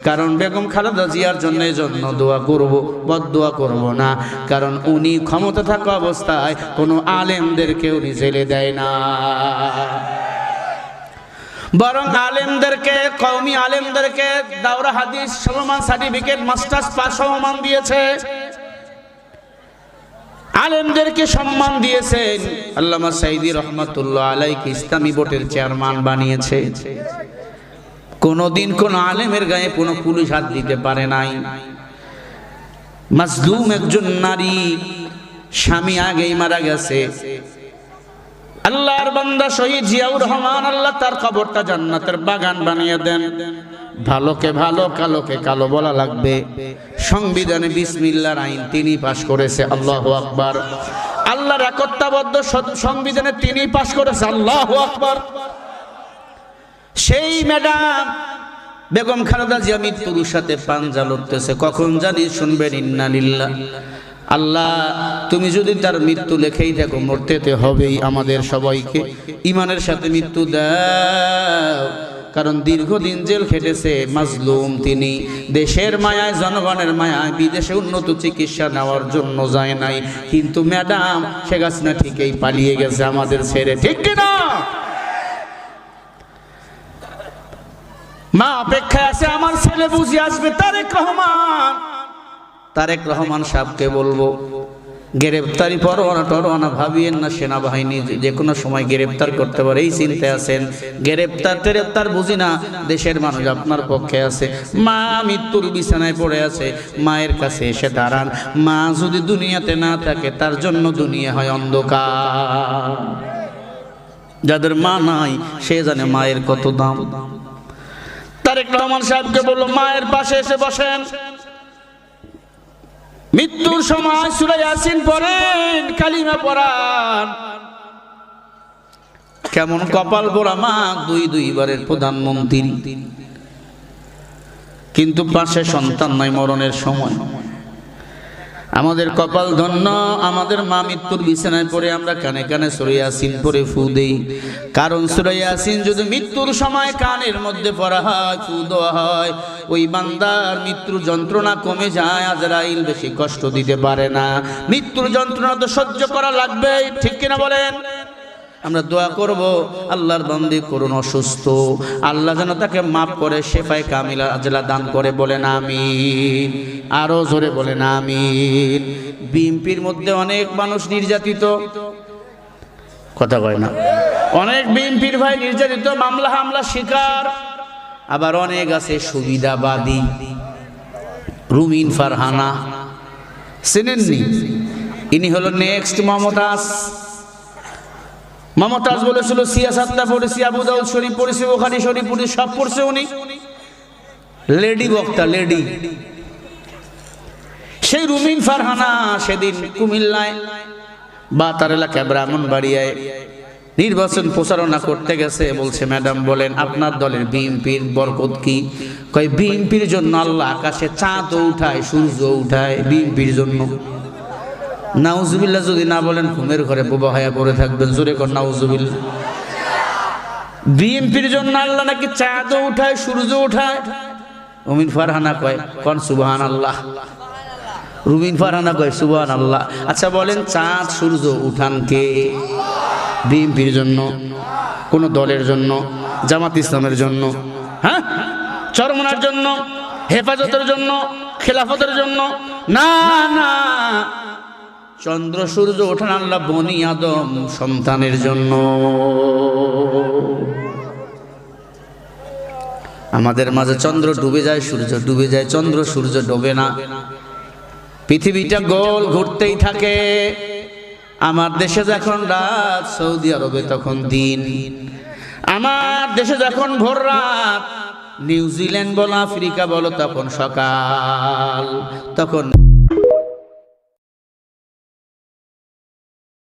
কারণ বেগম খালেদা জিয়ার জন্য দোয়া করব, বদদোয়া করব না, কারণ উনি ক্ষমতা থাকা অবস্থায় কোনো আলেমদেরকে উনি জেলে দেয় না, বরং আলেমদেরকে, কওমি আলেমদেরকে দাওরা হাদিস সম্মান সার্টিফিকেট, মাস্টার্স পাস সম্মান দিয়েছে, আলেমদেরকে সম্মান দিয়েছেন। আল্লামা সাইদি রহমাতুল্লাহ আলাইহি ইসলামী বোর্ডের চেয়ারম্যান বানিয়েছে। কোনদিন কোন আলেমের গায়ে কোনো পুলিশ হাত দিতে পারে নাই। মাজলুম একজন নারী, স্বামী আগেই মারা গেছে, আল্লাহর বান্দা শহীদ জিয়াউর রহমান, আল্লাহ তার কবরটা জান্নাতের বাগান বানিয়ে দেন। ভালোকে ভালো, কালোকে কালো বলা লাগবে। সংবিধানে বিসমিল্লাহর আইন তিনি পাশ করেছে, আল্লাহু আকবার। আল্লাহর একত্ববদ্ধ সংবিধানে তিনি পাশ করেছে, আল্লাহু আকবার। সেই ম্যাডাম বেগম খালেদা জিয়া মৃত্যুর সাথে পাঞ্জা লড়তেছে, কখন জানি শুনবেন ইন্না লিল্লাহ। আল্লাহ তুমি যদি তার মৃত্যু লেখেই থাকো, মরতে হবেই আমাদের সবাইকে, ইমানের সাথে মৃত্যু দাও। কারণ দীর্ঘদিন জেল খেটেছে, মাজলুম তিনি, দেশের মায়ায়, জনগণের মায়ায় বিদেশে উন্নত চিকিৎসা নেওয়ার জন্য যায় নাই, কিন্তু ম্যাডাম শেখ হাসিনা ঠিকই পালিয়ে গেছে আমাদের ছেড়ে, ঠিক কিনা? মা অপেক্ষায় আছে, আমার ছেলে বুঝে আসবে। তারেক রহমান সাহেবকে বলবো, গ্রেপ্তারি পরোয়ানা ভাবিয়েন না, সেনাবাহিনী যে কোনো সময় গ্রেপ্তার করতে পারে, এই চিন্তায় আছেন। গ্রেপ্তার বুঝি না, দেশের মানুষ আপনার পক্ষে আছে। মা মৃত্যুর বিছানায় পড়ে আছে, মায়ের কাছে এসে দাঁড়ান। মা যদি দুনিয়াতে না থাকে, তার জন্য দুনিয়া হয় অন্ধকার। যাদের মা নাই সে জানে মায়ের কত দাম। তারেক রহমান সাহেবকে বলল, মায়ের পাশে এসে বসেন। মৃত্যুর সময় সূরা ইয়াসিন পড়েন, কালিমা পড়ান। কেমন কপাল পোড়া মা, দুইবারের প্রধানমন্ত্রী, কিন্তু পাশে সন্তান নাই মরণের সময়। আমাদের কপাল ধন্য, আমাদের মা মৃত্যুর বিছানায় পড়ে আমরা কানে কানে সূরা ইয়াসিন পড়ে ফু দেই। কারণ সূরা ইয়াসিন যদি মৃত্যুর সময় কানের মধ্যে পড়া হয়, ফু দেওয়া হয়, ওই বান্দার মৃত্যুর যন্ত্রণা কমে যায়, আজরাইল বেশি কষ্ট দিতে পারে না। মৃত্যুর যন্ত্রণা তো সহ্য করা লাগবে, ঠিক কিনা বলেন? আমরা দোয়া করব, আল্লাহর বান্দি করুন অসুস্থ, আল্লাহ যেন তাকে মাফ করে শেফায়ে কামিলা আজলা দান করে, বলেন আমিন। আরো জোরে বলেন আমিন। বিএনপির মধ্যে অনেক মানুষ নির্যাতিত, কথা কয় না, অনেক বিএনপির ভাই নির্যাতিত, মামলা হামলা শিকার। আবার অনেক আছে সুবিধাবাদী। রুমিন ফারহানা চেনেননি? ইনি হলো নেক্সট মমতাজ বলেছিল সিয়াসাতটা পড়েছি, আবু দাউদ শরীফ পড়েছি, বুখারী শরীফ পড়েছি, সব পড়ছে উনি। লেডি বক্তা, লেডি। সেই রুমিন ফারহানা সেদিন কুমিল্লায় বা তার এলাকায় ব্রাহ্মণবাড়িয়ায় নির্বাচন প্রচারণা করতে গেছে। বলছে, ম্যাডাম বলেন আপনার দলের বিএনপির বরকত কি? কয়, বিএনপির জন্য আল্লাহ আকাশে চাঁদ উঠায়, সূর্য উঠায়, বিএনপির জন্য। নাউজুবিল্লাহ যদি না বলেন ঘুমের ঘরে বোবা হয়ে পড়ে থাকবেন, জোরে কর নাউজুবিল্লাহ। বিএনপির জন্য আল্লাহ নাকি চাঁদ উঠায়, সূর্য উঠায়। রুমিন ফারহানা কয়, কোন সুবহানাল্লাহ। রুমিন ফারহানা কয় সুবহানাল্লাহ। আচ্ছা বলেন, চাঁদ সূর্য উঠান কে? বিএনপির জন্য, কোন দলের জন্য? জামাত ইসলামের জন্য? হ্যাঁ, চরমনার জন্য, হেফাজতের জন্য, খেলাফতের জন্য? না না, চন্দ্র সূর্য ওঠান আল্লাহ বনি আদম সন্তানের জন্য। আমাদের মাঝে চন্দ্র ডুবে যায়, সূর্য ডুবে যায়, চন্দ্র সূর্য ডোবে না। পৃথিবীটা গোল ঘুরতেই থাকে। আমার দেশে যখন রাত, সৌদি আরবে তখন দিন। আমার দেশে যখন ভোর রাত, নিউজিল্যান্ড বলো, আফ্রিকা বলো তখন সকাল। তখন